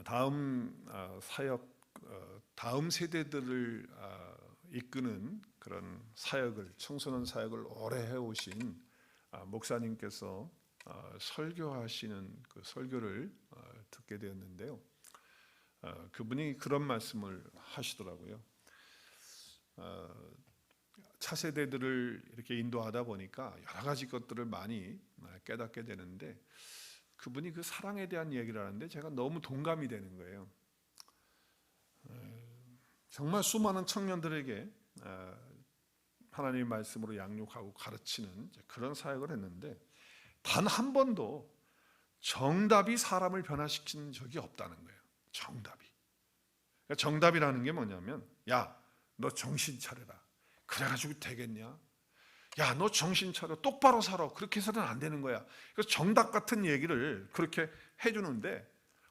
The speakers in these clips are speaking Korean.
다음 사역, 다음 세대들을 이끄는 그런 사역을, 청소년 사역을 오래 해오신 목사님께서 설교하시는 그 설교를 듣게 되었는데요. 그분이 그런 말씀을 하시더라고요. 차세대들을 이렇게 인도하다 보니까 여러 가지 것들을 많이 깨닫게 되는데, 그분이 그 사랑에 대한 얘기를 하는데 제가 너무 동감이 되는 거예요. 정말 수많은 청년들에게 하나님의 말씀으로 양육하고 가르치는 그런 사역을 했는데, 단 한 번도 정답이 사람을 변화시킨 적이 없다는 거예요. 정답이. 그러니까 정답이라는 게 뭐냐면, 야, 너 정신 차려라. 그래가지고 되겠냐? 야, 너 정신 차려. 똑바로 살아. 그렇게 해서는 안 되는 거야. 그래서 정답 같은 얘기를 그렇게 해주는데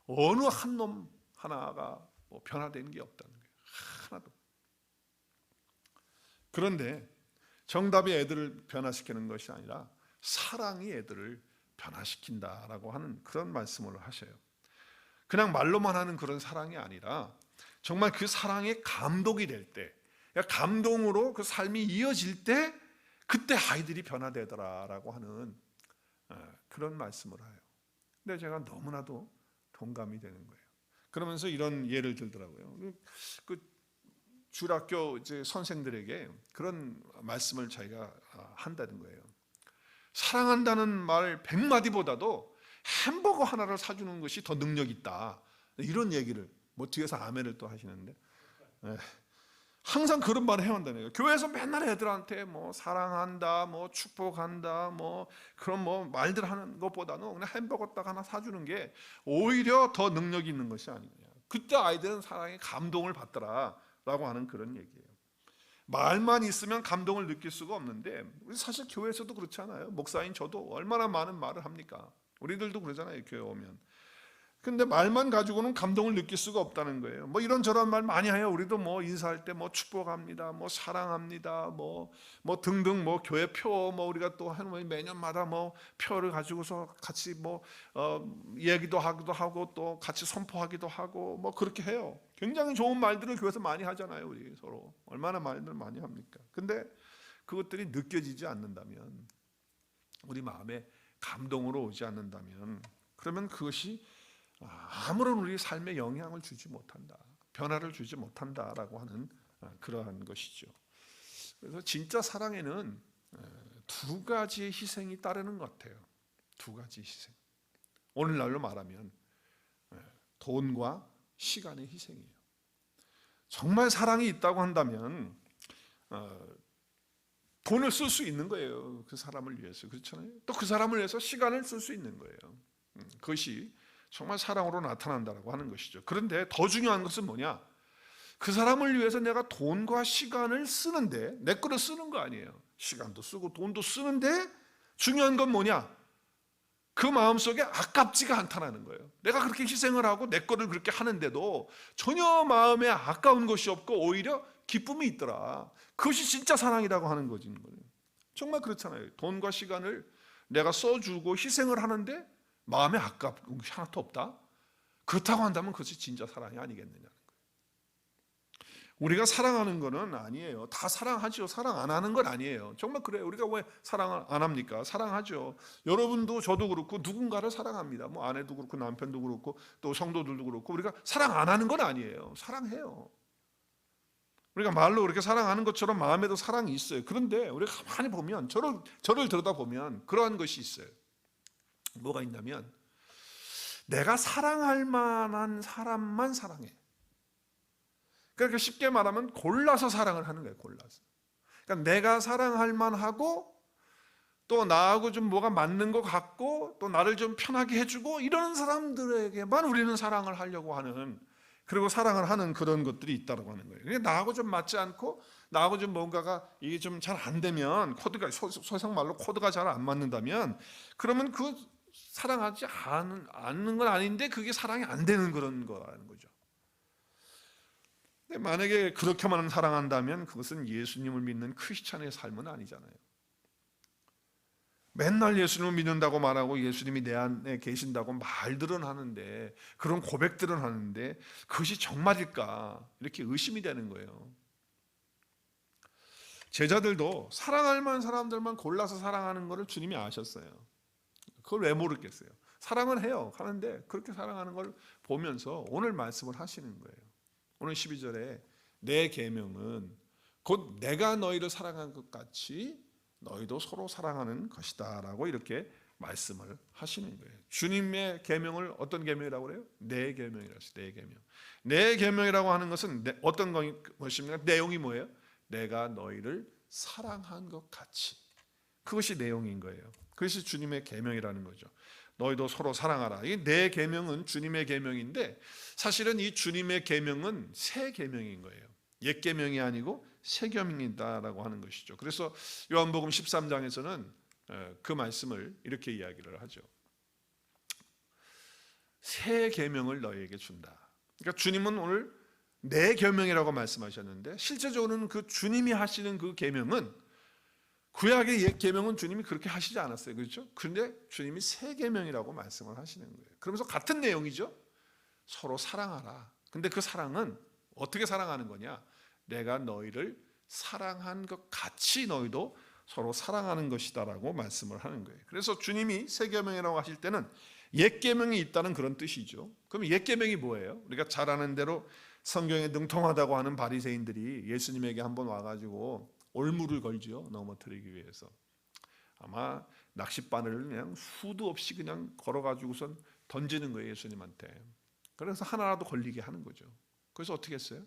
어느 한 놈 하나가 변화되는 게 없다는 거예요. 하나도. 그런데 정답이 애들을 변화시키는 것이 아니라 사랑이 애들을 변화시킨다라고 하는 그런 말씀을 하셔요. 그냥 말로만 하는 그런 사랑이 아니라 정말 그 사랑에 감동이 될 때, 감동으로 그 삶이 이어질 때, 그때 아이들이 변화되더라라고 하는 그런 말씀을 해요. 근데 제가 너무나도 동감이 되는 거예요. 그러면서 이런 예를 들더라고요. 그 주일학교 이제 선생들에게 그런 말씀을 자기가 한다는 거예요. 사랑한다는 말 100마디보다도 햄버거 하나를 사주는 것이 더 능력 있다. 이런 얘기를 뒤에서 아멘을 또 하시는데, 항상 그런 말을 해온다는 거예요. 교회에서 맨날 애들한테 사랑한다, 축복한다, 그런 말들 하는 것보다는 그냥 햄버거 딱 하나 사주는 게 오히려 더 능력이 있는 것이 아니냐. 그때 아이들은 사랑에 감동을 받더라라고 하는 그런 얘기예요. 말만 있으면 감동을 느낄 수가 없는데, 사실 교회에서도 그렇잖아요. 목사인 저도 얼마나 많은 말을 합니까? 우리들도 그러잖아요, 교회 오면. 근데 말만 가지고는 감동을 느낄 수가 없다는 거예요. 이런저런 말 많이 해요. 우리도 인사할 때 축복합니다, 사랑합니다, 등등, 교회 표, 우리가 또 매년마다 표를 가지고서 같이 얘기도 하고 또 같이 선포하기도 하고 그렇게 해요. 굉장히 좋은 말들을 교회에서 많이 하잖아요. 우리 서로 얼마나 말들 많이 합니까? 근데 그것들이 느껴지지 않는다면, 우리 마음에 감동으로 오지 않는다면, 그러면 그것이 아무런 우리 삶에 영향을 주지 못한다, 변화를 주지 못한다라고 하는 그러한 것이죠. 그래서 진짜 사랑에는 두 가지의 희생이 따르는 것 같아요. 두 가지 희생. 오늘날로 말하면 돈과 시간의 희생이에요. 정말 사랑이 있다고 한다면 돈을 쓸 수 있는 거예요. 그 사람을 위해서. 그렇잖아요. 또 그 사람을 위해서 시간을 쓸 수 있는 거예요. 그것이 정말 사랑으로 나타난다고 하는 것이죠. 그런데 더 중요한 것은 뭐냐? 그 사람을 위해서 내가 돈과 시간을 쓰는데, 내 거를 쓰는 거 아니에요. 시간도 쓰고 돈도 쓰는데 중요한 건 뭐냐? 그 마음속에 아깝지가 않다는 거예요. 내가 그렇게 희생을 하고 내 거를 그렇게 하는데도 전혀 마음에 아까운 것이 없고 오히려 기쁨이 있더라. 그것이 진짜 사랑이라고 하는 거지. 정말 그렇잖아요. 돈과 시간을 내가 써주고 희생을 하는데 마음에 아깝은 것이 하나도 없다? 그렇다고 한다면 그것이 진짜 사랑이 아니겠느냐는 거예요. 우리가 사랑하는 거는 아니에요. 다 사랑하죠. 사랑 안 하는 건 아니에요. 정말 그래요. 우리가 왜 사랑을 안 합니까? 사랑하죠. 여러분도 저도 그렇고 누군가를 사랑합니다. 아내도 그렇고 남편도 그렇고 또 성도들도 그렇고, 우리가 사랑 안 하는 건 아니에요. 사랑해요. 우리가 말로 그렇게 사랑하는 것처럼 마음에도 사랑이 있어요. 그런데 우리가 가만히 보면, 저를 들여다보면 그러한 것이 있어요. 뭐가 있냐면, 내가 사랑할 만한 사람만 사랑해. 그러니까 쉽게 말하면 골라서 사랑을 하는 거예요. 골라서. 그러니까 내가 사랑할 만하고 또 나하고 좀 뭐가 맞는 것 같고 또 나를 좀 편하게 해주고 이런 사람들에게만 우리는 사랑을 하려고 하는, 그리고 사랑을 하는 그런 것들이 있다고 하는 거예요. 그러니까 나하고 좀 맞지 않고 나하고 좀 뭔가가 이게 좀 잘 안 되면, 코드가 소상말로 코드가 잘 안 맞는다면, 그러면 그 사랑하지 않는 건 아닌데 그게 사랑이 안 되는 그런 거라는 거죠. 근데 만약에 그렇게만 사랑한다면 그것은 예수님을 믿는 크리스찬의 삶은 아니잖아요. 맨날 예수님을 믿는다고 말하고 예수님이 내 안에 계신다고 말들은 하는데, 그런 고백들은 하는데 그것이 정말일까 이렇게 의심이 되는 거예요. 제자들도 사랑할 만한 사람들만 골라서 사랑하는 것을 주님이 아셨어요. 그걸 왜 모르겠어요? 사랑은 해요. 하는데 그렇게 사랑하는 걸 보면서 오늘 말씀을 하시는 거예요. 오늘 12절에 내 계명은 곧 내가 너희를 사랑한 것 같이 너희도 서로 사랑하는 것이다 라고 이렇게 말씀을 하시는 거예요. 주님의 계명을 어떤 계명이라고 그래요? 내 계명이라고 했어요. 내 계명. 내 계명이라고 하는 것은 어떤 것입니까? 내용이 뭐예요? 내가 너희를 사랑한 것 같이. 그것이 내용인 거예요. 그것이 주님의 계명이라는 거죠. 너희도 서로 사랑하라. 이 내 계명은 주님의 계명인데 사실은 이 주님의 계명은 새 계명인 거예요. 옛 계명이 아니고 새 계명이다라고 하는 것이죠. 그래서 요한복음 13장에서는 그 말씀을 이렇게 이야기를 하죠. 새 계명을 너희에게 준다. 그러니까 주님은 오늘 내 계명이라고 말씀하셨는데 실제적으로는 그 주님이 하시는 그 계명은 구약의 옛 계명은 주님이 그렇게 하시지 않았어요. 그렇죠? 그런데 주님이 새 계명이라고 말씀을 하시는 거예요. 그러면서 같은 내용이죠. 서로 사랑하라. 근데 그 사랑은 어떻게 사랑하는 거냐? 내가 너희를 사랑한 것 같이 너희도 서로 사랑하는 것이다라고 말씀을 하는 거예요. 그래서 주님이 새 계명이라고 하실 때는 옛 계명이 있다는 그런 뜻이죠. 그럼 옛 계명이 뭐예요? 우리가 잘 아는 대로 성경에 능통하다고 하는 바리새인들이 예수님에게 한번 와가지고 올무를 걸죠. 넘어뜨리기 위해서. 아마 낚싯바늘을 그냥 수도 없이 그냥 걸어가지고선 던지는 거예요. 예수님한테. 그래서 하나라도 걸리게 하는 거죠. 그래서 어떻게 했어요?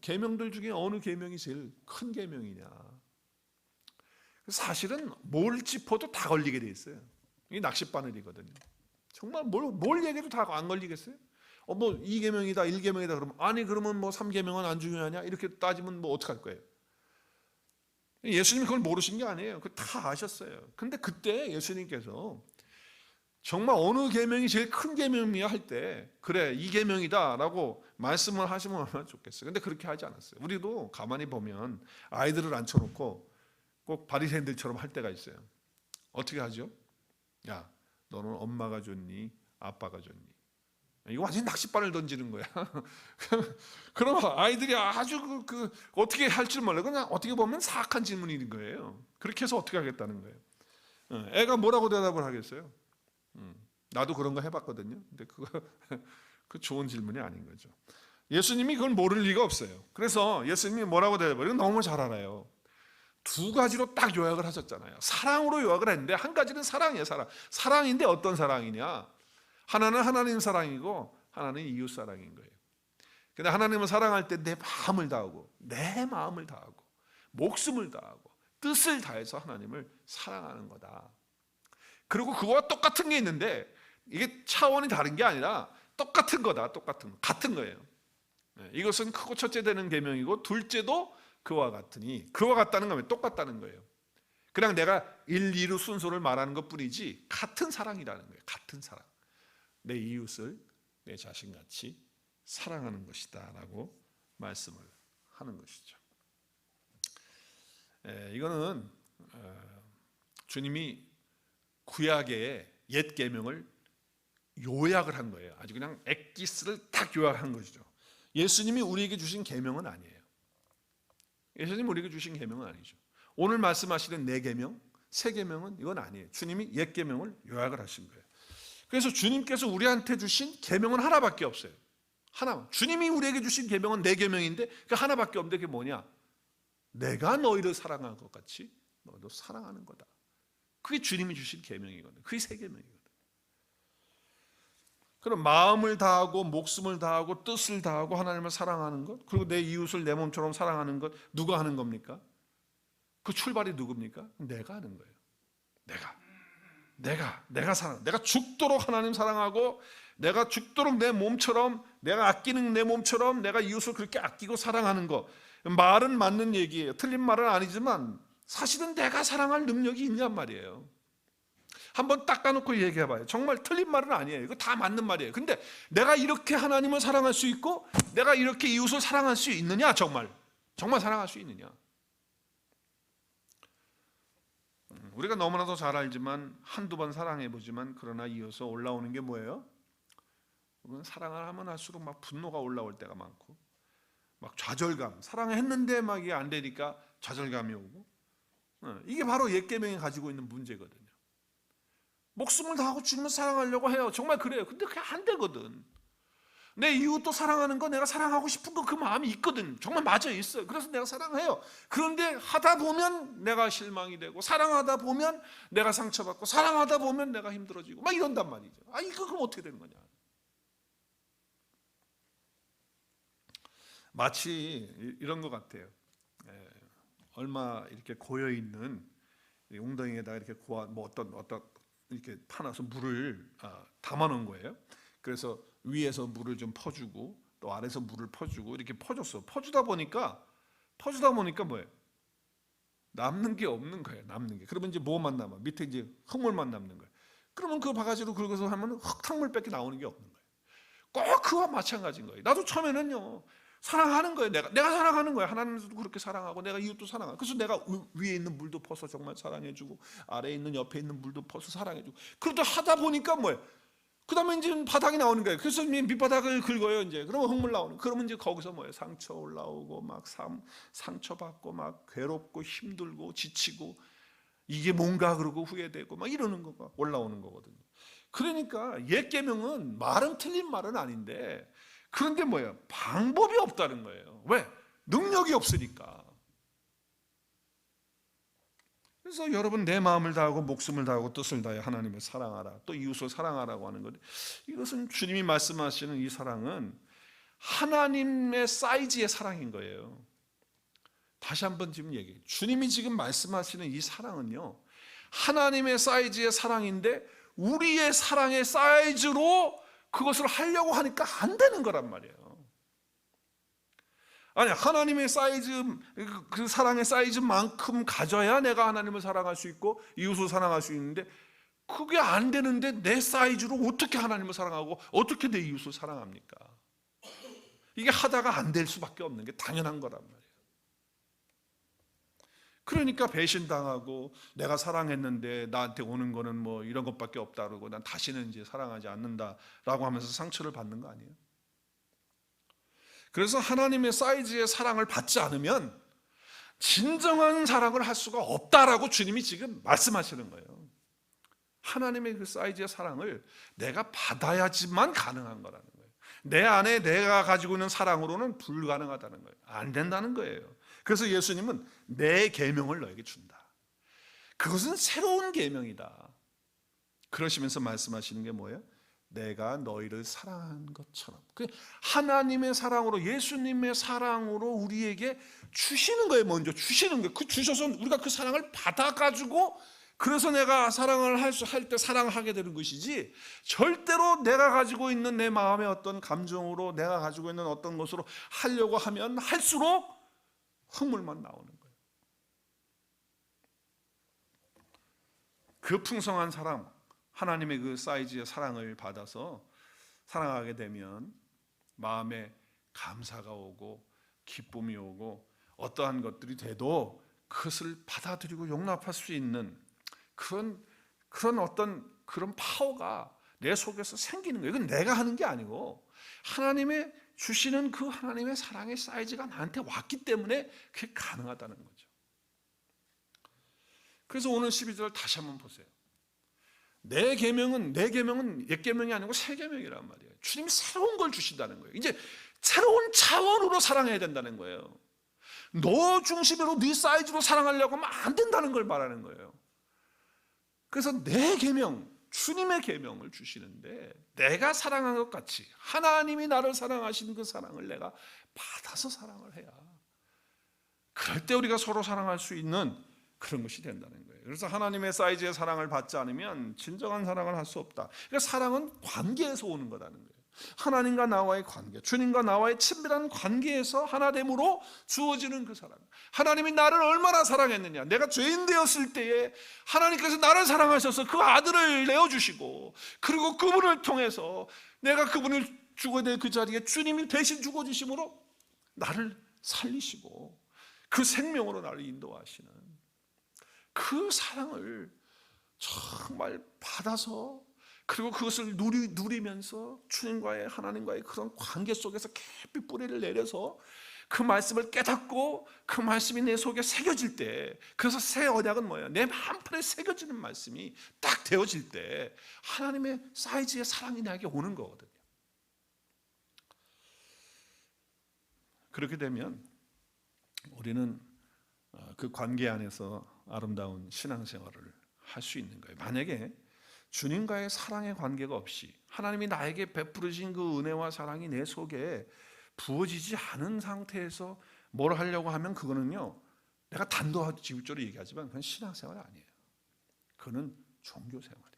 계명들 중에 어느 계명이 제일 큰 계명이냐? 사실은 뭘 짚어도 다 걸리게 돼 있어요. 이게 낚싯바늘이거든요. 정말 뭘 얘기해도 다 안 걸리겠어요? 뭐 2계명이다 1계명이다 그러면 아니 그러면 뭐 3계명은 안 중요하냐? 이렇게 따지면 뭐 어떡할 거예요? 예수님이 그걸 모르신 게 아니에요. 그거 다 아셨어요. 근데 그때 예수님께서 정말 어느 계명이 제일 큰 계명이야 할 때 그래 2계명이다라고 말씀을 하시면 얼마나 좋겠어요. 근데 그렇게 하지 않았어요. 우리도 가만히 보면 아이들을 앉혀놓고 꼭 바리새인들처럼 할 때가 있어요. 어떻게 하죠? 야 너는 엄마가 좋니? 아빠가 좋니? 이거 완전히 낚싯바늘 던지는 거야. 그럼 아이들이 아주 어떻게 할 줄 몰라. 그냥 어떻게 보면 사악한 질문인 거예요. 그렇게 해서 어떻게 하겠다는 거예요. 애가 뭐라고 대답을 하겠어요? 나도 그런 거 해봤거든요. 근데 그 좋은 질문이 아닌 거죠. 예수님이 그걸 모를 리가 없어요. 그래서 예수님이 뭐라고 대답을 해요? 너무 잘 알아요. 두 가지로 딱 요약을 하셨잖아요. 사랑으로 요약을 했는데 한 가지는 사랑이에요. 사랑인데 어떤 사랑이냐? 하나는 하나님 사랑이고 하나는 이웃 사랑인 거예요. 근데 하나님을 사랑할 때 내 마음을 다하고 내 마음을 다하고 목숨을 다하고 뜻을 다해서 하나님을 사랑하는 거다. 그리고 그거와 똑같은 게 있는데 이게 차원이 다른 게 아니라 똑같은 거다. 같은 거예요. 이것은 크고 첫째 되는 계명이고 둘째도 그와 같으니 그와 같다는 거면 똑같다는 거예요. 그냥 내가 1, 2로 순서를 말하는 것뿐이지 같은 사랑이라는 거예요. 같은 사랑. 내 이웃을 내 자신같이 사랑하는 것이다 라고 말씀을 하는 것이죠. 이거는 주님이 구약의 옛 계명을 요약을 한 거예요. 아주 그냥 엑기스를 딱 요약한 것이죠. 예수님이 우리에게 주신 계명은 아니에요. 예수님이 우리에게 주신 계명은 아니죠. 오늘 말씀하시는 네 계명, 세 계명은 이건 아니에요. 주님이 옛 계명을 요약을 하신 거예요. 그래서 주님께서 우리한테 주신 계명은 하나밖에 없어요. 하나. 주님이 우리에게 주신 계명은 네 계명인데 그 하나밖에 없는데 그게 뭐냐? 내가 너희를 사랑한 것 같이 너희도 사랑하는 거다. 그게 주님이 주신 계명이거든요. 그게 세 계명이거든요. 그럼 마음을 다하고 목숨을 다하고 뜻을 다하고 하나님을 사랑하는 것, 그리고 내 이웃을 내 몸처럼 사랑하는 것, 누가 하는 겁니까? 그 출발이 누굽니까? 내가 하는 거예요. 내가 사랑. 내가 죽도록 하나님 사랑하고 내가 죽도록 내 몸처럼 내가 아끼는 내 몸처럼 내가 이웃을 그렇게 아끼고 사랑하는 거. 말은 맞는 얘기예요. 틀린 말은 아니지만 사실은 내가 사랑할 능력이 있냔 말이에요. 한번 닦아놓고 얘기해봐요. 정말 틀린 말은 아니에요. 이거 다 맞는 말이에요. 근데 내가 이렇게 하나님을 사랑할 수 있고 내가 이렇게 이웃을 사랑할 수 있느냐? 정말 사랑할 수 있느냐? 우리가 너무나도 잘 알지만 한두 번 사랑해보지만 그러나 이어서 올라오는 게 뭐예요? 사랑을 하면 할수록 막 분노가 올라올 때가 많고 막 좌절감, 사랑했는데 막 이게 안 되니까 좌절감이 오고, 이게 바로 옛 계명이 가지고 있는 문제거든요. 목숨을 다하고 주님을 사랑하려고 해요. 정말 그래요. 근데 그게 안 되거든. 내 이웃도 사랑하는 거, 내가 사랑하고 싶은 거 그 마음이 있거든. 정말 맞아 있어요. 그래서 내가 사랑해요. 그런데 하다 보면 내가 실망이 되고, 사랑하다 보면 내가 상처받고, 사랑하다 보면 내가 힘들어지고 막 이런단 말이죠. 이거 그럼 어떻게 되는 거냐? 마치 이런 것 같아요. 얼마 이렇게 고여 있는 웅덩이에다가 이렇게 뭐 어떤 이렇게 파놔서 물을 담아 놓은 거예요. 그래서 위에서 물을 좀 퍼주고 또 아래에서 물을 퍼주고 이렇게 퍼줬어. 퍼주다 보니까 뭐예요? 남는 게 없는 거예요. 남는 게. 그러면 이제 뭐만 남아? 밑에 이제 흙물만 남는 거예요. 그러면 그 바가지로 긁어서 하면 흙탕물밖에 나오는 게 없는 거예요. 꼭 그와 마찬가지인 거예요. 나도 처음에는요, 사랑하는 거예요. 내가 사랑하는 거예요. 하나님도 그렇게 사랑하고 내가 이웃도 사랑하고, 그래서 내가 위에 있는 물도 퍼서 정말 사랑해주고 아래에 있는 옆에 있는 물도 퍼서 사랑해주고, 그러다 하다 보니까 뭐예요? 그 다음에 이제 바닥이 나오는 거예요. 그래서 밑바닥을 긁어요. 이제 그러면 흙물 나오는. 그러면 이제 거기서 뭐예요? 상처 올라오고 막 상처받고 막 괴롭고 힘들고 지치고, 이게 뭔가 그러고 후회되고 막 이러는 거가 올라오는 거거든요. 그러니까 옛 계명은 말은 틀린 말은 아닌데, 그런데 뭐예요? 방법이 없다는 거예요. 왜? 능력이 없으니까. 그래서 여러분, 내 마음을 다하고 목숨을 다하고 뜻을 다해 하나님을 사랑하라, 또 이웃을 사랑하라고 하는 것, 이것은 주님이 말씀하시는 이 사랑은 하나님의 사이즈의 사랑인 거예요. 다시 한번 지금 얘기해요. 주님이 지금 말씀하시는 이 사랑은요, 하나님의 사이즈의 사랑인데 우리의 사랑의 사이즈로 그것을 하려고 하니까 안 되는 거란 말이에요. 아니, 하나님의 사이즈, 그 사랑의 사이즈만큼 가져야 내가 하나님을 사랑할 수 있고 이웃을 사랑할 수 있는데, 그게 안 되는데 내 사이즈로 어떻게 하나님을 사랑하고 어떻게 내 이웃을 사랑합니까? 이게 하다가 안 될 수밖에 없는 게 당연한 거란 말이에요. 그러니까 배신당하고 내가 사랑했는데 나한테 오는 거는 뭐 이런 것밖에 없다 그러고 난 다시는 이제 사랑하지 않는다라고 하면서 상처를 받는 거 아니에요? 그래서 하나님의 사이즈의 사랑을 받지 않으면 진정한 사랑을 할 수가 없다라고 주님이 지금 말씀하시는 거예요. 하나님의 그 사이즈의 사랑을 내가 받아야지만 가능한 거라는 거예요. 내 안에 내가 가지고 있는 사랑으로는 불가능하다는 거예요. 안 된다는 거예요. 그래서 예수님은 내 계명을 너에게 준다. 그것은 새로운 계명이다. 그러시면서 말씀하시는 게 뭐예요? 내가 너희를 사랑한 것처럼. 하나님의 사랑으로, 예수님의 사랑으로 우리에게 주시는 거예요. 먼저 주시는 거예요. 그 주셔서 우리가 그 사랑을 받아가지고, 그래서 내가 사랑을 할 때 사랑하게 되는 것이지, 절대로 내가 가지고 있는 내 마음의 어떤 감정으로, 내가 가지고 있는 어떤 것으로 하려고 하면 할수록 흙물만 나오는 거예요. 그 풍성한 사랑, 하나님의 그 사이즈의 사랑을 받아서 사랑하게 되면 마음에 감사가 오고 기쁨이 오고, 어떠한 것들이 돼도 그것을 받아들이고 용납할 수 있는 그런 어떤 그런 파워가 내 속에서 생기는 거예요. 이건 내가 하는 게 아니고 하나님의 주시는 그 하나님의 사랑의 사이즈가 나한테 왔기 때문에 그게 가능하다는 거죠. 그래서 오늘 12절 다시 한번 보세요. 내 계명은 옛 계명이 아니고 새 계명이란 말이에요. 주님이 새로운 걸 주신다는 거예요. 이제 새로운 차원으로 사랑해야 된다는 거예요. 너 중심으로 네 사이즈로 사랑하려고 하면 안 된다는 걸 말하는 거예요. 그래서 내 계명, 주님의 계명을 주시는데, 내가 사랑한 것 같이 하나님이 나를 사랑하신 그 사랑을 내가 받아서 사랑을 해야, 그럴 때 우리가 서로 사랑할 수 있는 그런 것이 된다는 거예요. 그래서 하나님의 사이즈의 사랑을 받지 않으면 진정한 사랑을 할 수 없다. 그러니까 사랑은 관계에서 오는 거라는 거예요. 하나님과 나와의 관계, 주님과 나와의 친밀한 관계에서 하나됨으로 주어지는 그 사랑. 하나님이 나를 얼마나 사랑했느냐. 내가 죄인 되었을 때에 하나님께서 나를 사랑하셔서 그 아들을 내어주시고, 그리고 그분을 통해서 내가 그분을 죽어야 될 그 자리에 주님이 대신 죽어주심으로 나를 살리시고 그 생명으로 나를 인도하시는, 그 사랑을 정말 받아서 그리고 그것을 누리면서 주님과의 하나님과의 그런 관계 속에서 깊이 뿌리를 내려서 그 말씀을 깨닫고 그 말씀이 내 속에 새겨질 때, 그래서 새 언약은 뭐예요? 내 마음판에 새겨지는 말씀이 딱 되어질 때 하나님의 사이즈의 사랑이 나에게 오는 거거든요. 그렇게 되면 우리는 그 관계 안에서 아름다운 신앙생활을 할 수 있는 거예요. 만약에 주님과의 사랑의 관계가 없이 하나님이 나에게 베푸르신 그 은혜와 사랑이 내 속에 부어지지 않은 상태에서 뭘 하려고 하면 그거는요, 내가 단도직입적으로 얘기하지만 그건 신앙생활이 아니에요. 그거는 종교생활이에요.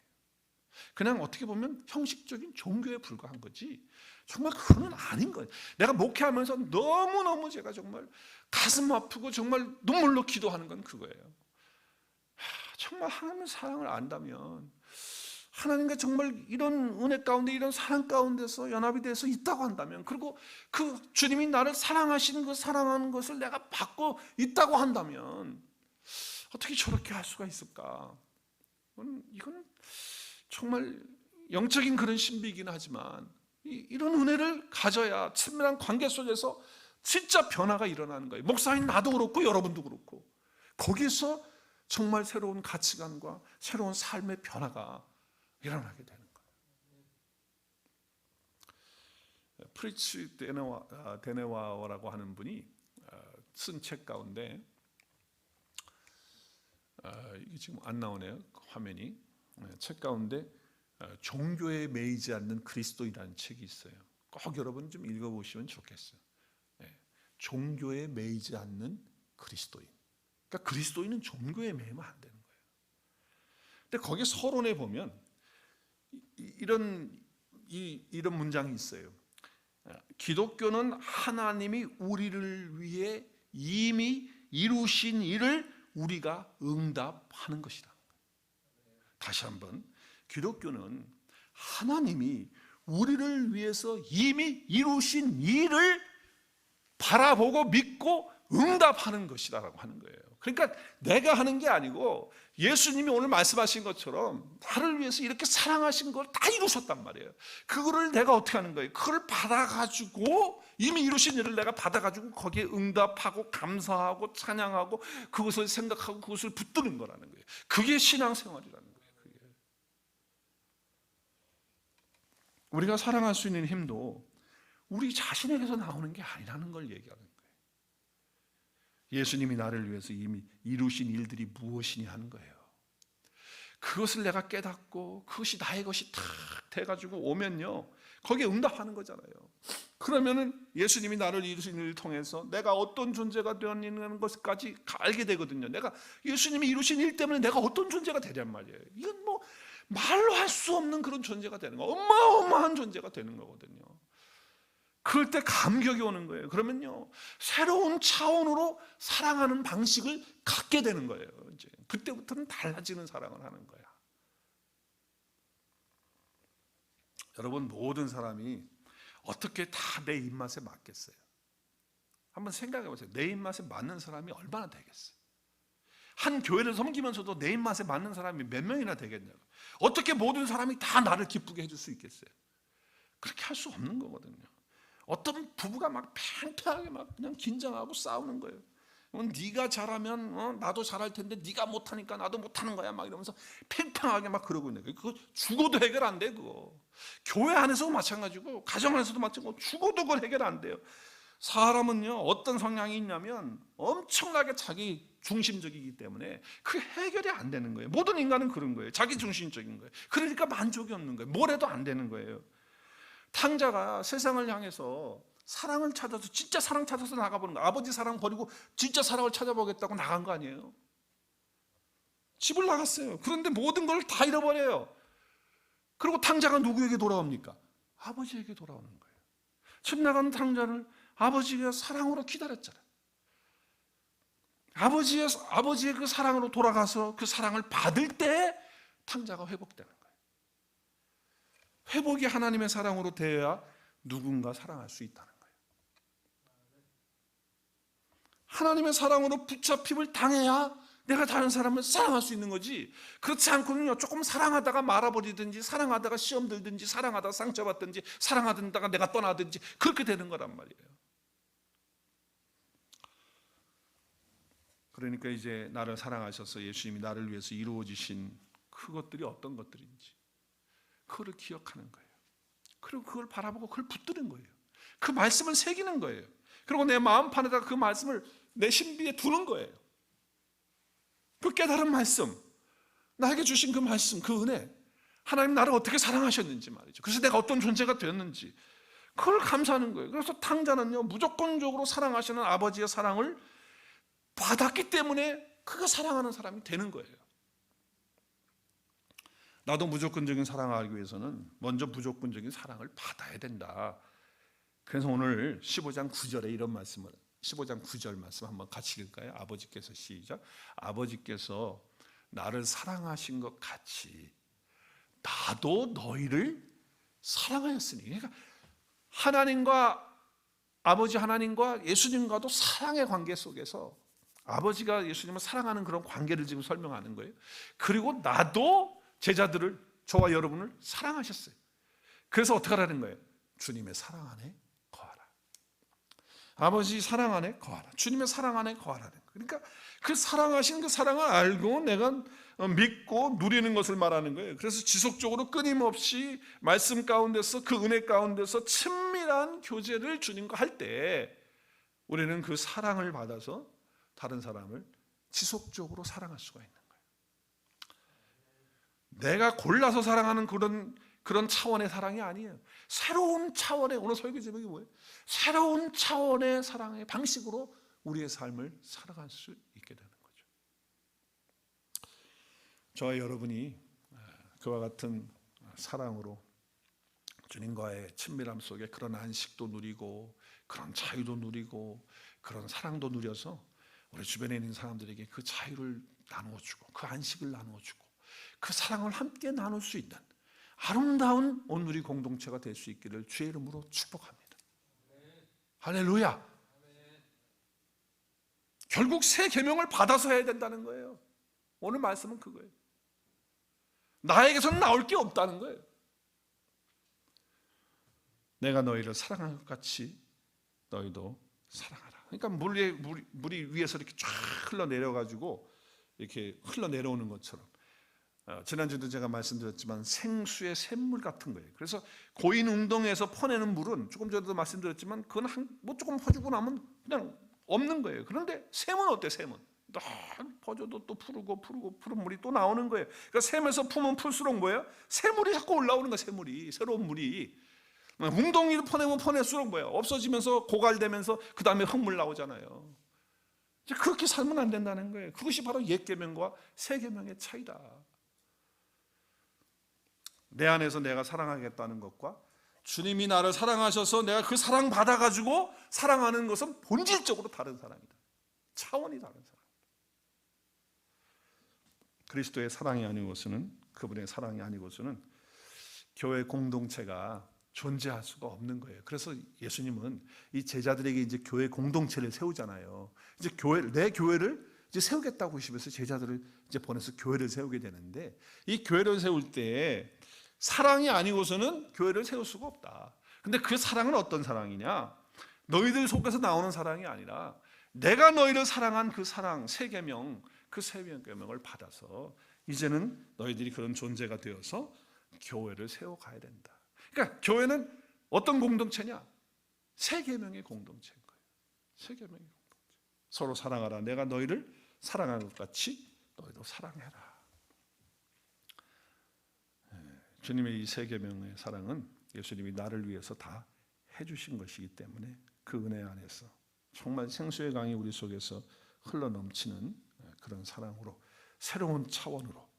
그냥 어떻게 보면 형식적인 종교에 불과한 거지 정말 그건 아닌 거예요. 내가 목회하면서 너무너무 제가 정말 가슴 아프고 정말 눈물로 기도하는 건 그거예요. 정말 하나님의 사랑을 안다면, 하나님과 정말 이런 은혜 가운데, 이런 사랑 가운데서 연합이 돼서 있다고 한다면, 그리고 그 주님이 나를 사랑하시는 그 사랑하는 것을 내가 받고 있다고 한다면 어떻게 저렇게 할 수가 있을까? 이건 정말 영적인 그런 신비이긴 하지만 이런 은혜를 가져야 친밀한 관계 속에서 진짜 변화가 일어나는 거예요. 목사인 나도 그렇고 여러분도 그렇고 거기서 정말 새로운 가치관과 새로운 삶의 변화가 일어나게 되는 거예요. 프리츠 데네와어라고 하는 분이 쓴 책 가운데, 이게 지금 안 나오네요, 화면이. 책 가운데 종교에 매이지 않는 그리스도인이라는 책이 있어요. 꼭 여러분 좀 읽어보시면 좋겠어요. 종교에 매이지 않는 그리스도인. 그러니까 그리스도인은 종교에 매이면 안 되는 거예요. 근데 거기 서론에 보면 이런 문장이 있어요. 기독교는 하나님이 우리를 위해 이미 이루신 일을 우리가 응답하는 것이다. 다시 한번, 기독교는 하나님이 우리를 위해서 이미 이루신 일을 바라보고 믿고 응답하는 것이다라고 하는 거예요. 그러니까 내가 하는 게 아니고 예수님이 오늘 말씀하신 것처럼 나를 위해서 이렇게 사랑하신 걸 다 이루셨단 말이에요. 그거를 내가 어떻게 하는 거예요? 그걸 받아가지고, 이미 이루신 일을 내가 받아가지고 거기에 응답하고 감사하고 찬양하고 그것을 생각하고 그것을 붙드는 거라는 거예요. 그게 신앙생활이라는 거예요. 그게. 우리가 사랑할 수 있는 힘도 우리 자신에게서 나오는 게 아니라는 걸 얘기하는 거예요. 예수님이 나를 위해서 이미 이루신 일들이 무엇이냐 하는 거예요. 그것을 내가 깨닫고 그것이 나의 것이 탁 돼가지고 오면요, 거기에 응답하는 거잖아요. 그러면은 예수님이 나를 이루신 일을 통해서 내가 어떤 존재가 되었는 것까지 알게 되거든요. 내가 예수님이 이루신 일 때문에 내가 어떤 존재가 되냔 말이에요. 이건 뭐 말로 할 수 없는 그런 존재가 되는 거, 어마어마한 존재가 되는 거거든요. 그럴 때 감격이 오는 거예요. 그러면요, 새로운 차원으로 사랑하는 방식을 갖게 되는 거예요. 이제 그때부터는 달라지는 사랑을 하는 거야. 여러분, 모든 사람이 어떻게 다 내 입맛에 맞겠어요? 한번 생각해 보세요. 내 입맛에 맞는 사람이 얼마나 되겠어요? 한 교회를 섬기면서도 내 입맛에 맞는 사람이 몇 명이나 되겠냐고. 어떻게 모든 사람이 다 나를 기쁘게 해줄 수 있겠어요? 그렇게 할 수 없는 거거든요. 어떤 부부가 막 팽팽하게 막 그냥 긴장하고 싸우는 거예요. 네가 잘하면 나도 잘할 텐데 네가 못하니까 나도 못하는 거야 막 이러면서 팽팽하게 막 그러고 있는 거예요. 그거 죽어도 해결 안 돼. 그거 교회 안에서도 마찬가지고 가정 안에서도 마찬가지고 죽어도 그걸 해결 안 돼요. 사람은요, 어떤 성향이 있냐면 엄청나게 자기 중심적이기 때문에 그 해결이 안 되는 거예요. 모든 인간은 그런 거예요. 자기 중심적인 거예요. 그러니까 만족이 없는 거예요. 뭘 해도 안 되는 거예요. 탕자가 세상을 향해서 사랑을 찾아서, 진짜 사랑 찾아서 나가보는 거예요. 아버지 사랑 버리고 진짜 사랑을 찾아보겠다고 나간 거 아니에요? 집을 나갔어요. 그런데 모든 걸 다 잃어버려요. 그리고 탕자가 누구에게 돌아옵니까? 아버지에게 돌아오는 거예요. 집 나간 탕자를 아버지가 사랑으로 기다렸잖아요. 아버지의 그 사랑으로 돌아가서 그 사랑을 받을 때 탕자가 회복되는 거예요. 회복이 하나님의 사랑으로 되어야 누군가 사랑할 수 있다는 거예요. 하나님의 사랑으로 붙잡힘을 당해야 내가 다른 사람을 사랑할 수 있는 거지. 그렇지 않고는요, 조금 사랑하다가 말아버리든지, 사랑하다가 시험 들든지, 사랑하다가 상처받든지, 사랑하다가 내가 떠나든지, 그렇게 되는 거란 말이에요. 그러니까 이제 나를 사랑하셔서 예수님이 나를 위해서 이루어지신 그것들이 어떤 것들인지 그거를 기억하는 거예요. 그리고 그걸 바라보고 그걸 붙드는 거예요. 그 말씀을 새기는 거예요. 그리고 내 마음판에다가 그 말씀을 내 신비에 두는 거예요. 그 깨달은 말씀, 나에게 주신 그 말씀, 그 은혜, 하나님 나를 어떻게 사랑하셨는지 말이죠. 그래서 내가 어떤 존재가 되었는지 그걸 감사하는 거예요. 그래서 탕자는요, 무조건적으로 사랑하시는 아버지의 사랑을 받았기 때문에 그가 사랑하는 사람이 되는 거예요. 나도 무조건적인 사랑을 알기 위해서는 먼저 무조건적인 사랑을 받아야 된다. 그래서 오늘 15장 9절에 이런 말씀을, 15장 9절 말씀 한번 같이 읽을까요? 아버지께서 시작. 아버지께서 나를 사랑하신 것 같이 나도 너희를 사랑하였으니. 그러니까 하나님과, 아버지 하나님과 예수님과도 사랑의 관계 속에서 아버지가 예수님을 사랑하는 그런 관계를 지금 설명하는 거예요. 그리고 나도 제자들을, 저와 여러분을 사랑하셨어요. 그래서 어떻게 하라는 거예요? 주님의 사랑 안에 거하라. 아버지 사랑 안에 거하라. 주님의 사랑 안에 거하라는 거예요. 그러니까 그 사랑하신 그 사랑을 알고 내가 믿고 누리는 것을 말하는 거예요. 그래서 지속적으로 끊임없이 말씀 가운데서, 그 은혜 가운데서 친밀한 교제를 주님과 할 때 우리는 그 사랑을 받아서 다른 사람을 지속적으로 사랑할 수가 있는 거예요. 내가 골라서 사랑하는 그런 차원의 사랑이 아니에요. 새로운 차원의, 오늘 설교 제목이 뭐예요? 새로운 차원의 사랑의 방식으로 우리의 삶을 살아갈 수 있게 되는 거죠. 저와 여러분이 그와 같은 사랑으로 주님과의 친밀함 속에 그런 안식도 누리고 그런 자유도 누리고 그런 사랑도 누려서 우리 주변에 있는 사람들에게 그 자유를 나누어주고 그 안식을 나누어주고 그 사랑을 함께 나눌 수 있는 아름다운 오늘의 공동체가 될 수 있기를 주의 이름으로 축복합니다. 할렐루야. 결국 새 계명을 받아서 해야 된다는 거예요. 오늘 말씀은 그거예요. 나에게서는 나올 게 없다는 거예요. 내가 너희를 사랑한 것 같이 너희도 사랑하라. 그러니까 물이 위에서 이렇게 쫙 흘러내려가지고 이렇게 흘러내려오는 것처럼, 지난주도 제가 말씀드렸지만 생수의 샘물 같은 거예요. 그래서 고인 웅덩이에서 퍼내는 물은 조금 전에도 말씀드렸지만 그건 뭐 조금 퍼주고 나면 그냥 없는 거예요. 그런데 샘은 어때? 샘은 또 퍼줘도 또 푸르고 푸른 물이 또 나오는 거예요. 그러니까 샘에서 품은 풀수록 뭐예요? 새물이 자꾸 올라오는 거예요. 새물이, 새로운 물이. 웅덩이를 퍼내면 퍼낼수록 뭐예요? 없어지면서 고갈되면서 그 다음에 흙물 나오잖아요. 그렇게 살면 안 된다는 거예요. 그것이 바로 옛 계명과 새 계명의 차이다. 내 안에서 내가 사랑하겠다는 것과 주님이 나를 사랑하셔서 내가 그 사랑 받아가지고 사랑하는 것은 본질적으로 다른 사람이다. 차원이 다른 사람. 그리스도의 사랑이 아니고서는, 그분의 사랑이 아니고서는 교회 공동체가 존재할 수가 없는 거예요. 그래서 예수님은 이 제자들에게 이제 교회 공동체를 세우잖아요. 이제 내 교회를 이제 세우겠다고 하시면서 제자들을 이제 보내서 교회를 세우게 되는데, 이 교회를 세울 때 사랑이 아니고서는 교회를 세울 수가 없다. 근데 그 사랑은 어떤 사랑이냐? 너희들 속에서 나오는 사랑이 아니라 내가 너희를 사랑한 그 사랑, 새 계명, 그 새 계명을 받아서 이제는 너희들이 그런 존재가 되어서 교회를 세워가야 된다. 그러니까 교회는 어떤 공동체냐? 새 계명의 공동체인 거예요. 새 계명의 공동체. 서로 사랑하라. 내가 너희를 사랑한 것 같이 너희도 사랑해라. 주님의 이 새 계명의 사랑은 예수님이 나를 위해서 다 해주신 것이기 때문에 그 은혜 안에서 정말 생수의 강이 우리 속에서 흘러넘치는 그런 사랑으로, 새로운 차원으로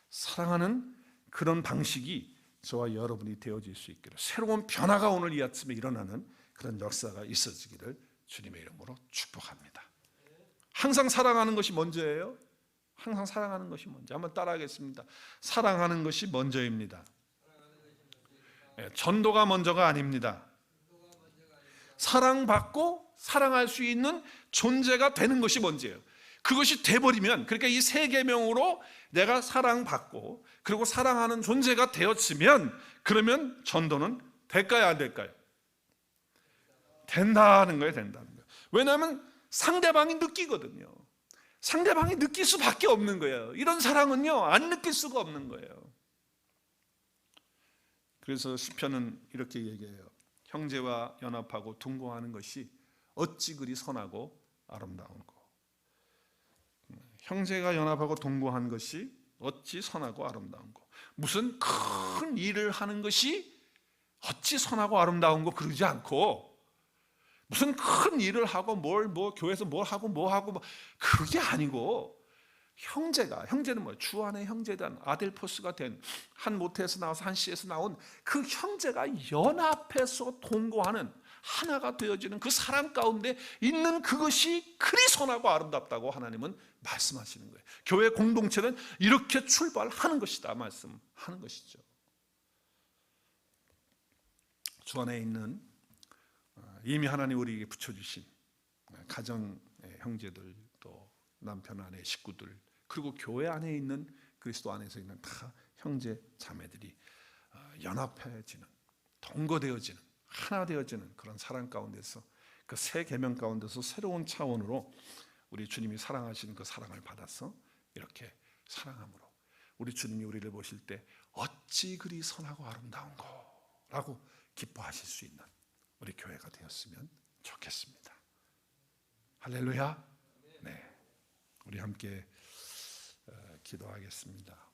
사랑하는 그런 방식이 저와 여러분이 되어질 수 있기를, 새로운 변화가 오늘 이 아침에 일어나는 그런 역사가 있어지기를 주님의 이름으로 축복합니다. 항상 사랑하는 것이 먼저예요. 항상 사랑하는 것이 먼저. 한번 따라하겠습니다. 사랑하는 것이 먼저입니다. 전도가 먼저가 아닙니다. 사랑받고 사랑할 수 있는 존재가 되는 것이 먼저예요. 그것이 돼버리면, 그러니까 이 세 계명으로 내가 사랑받고 그리고 사랑하는 존재가 되었으면, 그러면 전도는 될까요, 안 될까요? 된다는 거예요. 된다는 거예요. 왜냐하면 상대방이 느끼거든요. 상대방이 느낄 수밖에 없는 거예요. 이런 사랑은요, 안 느낄 수가 없는 거예요. 그래서 시편은 이렇게 얘기해요. 형제와 연합하고 동거하는 것이 어찌 그리 선하고 아름다운고. 형제가 연합하고 동거한 것이 어찌 선하고 아름다운고. 무슨 큰 일을 하는 것이 어찌 선하고 아름다운고 그러지 않고, 무슨 큰 일을 하고 뭐 교회에서 뭘 하고 뭐 하고 그게 아니고, 형제는 뭐예요? 주 안에 형제된 아델포스가 된, 한 모태에서 나와서 한 씨에서 나온 그 형제가 연합해서 동거하는, 하나가 되어지는 그 사랑 가운데 있는 그것이 그리 선하고 아름답다고 하나님은 말씀하시는 거예요. 교회 공동체는 이렇게 출발하는 것이다 말씀하는 것이죠. 주 안에 있는, 이미 하나님 우리에게 붙여주신 가정의 형제들, 또 남편 아내 식구들, 그리고 교회 안에 있는, 그리스도 안에서 있는 다 형제 자매들이 연합해지는, 동거되어지는, 하나 되어지는 그런 사랑 가운데서, 그 새 계명 가운데서 새로운 차원으로 우리 주님이 사랑하시는 그 사랑을 받아서 이렇게 사랑함으로 우리 주님이 우리를 보실 때 어찌 그리 선하고 아름다운고 라고 기뻐하실 수 있는 우리 교회가 되었으면 좋겠습니다. 할렐루야. 네, 우리 함께 기도하겠습니다.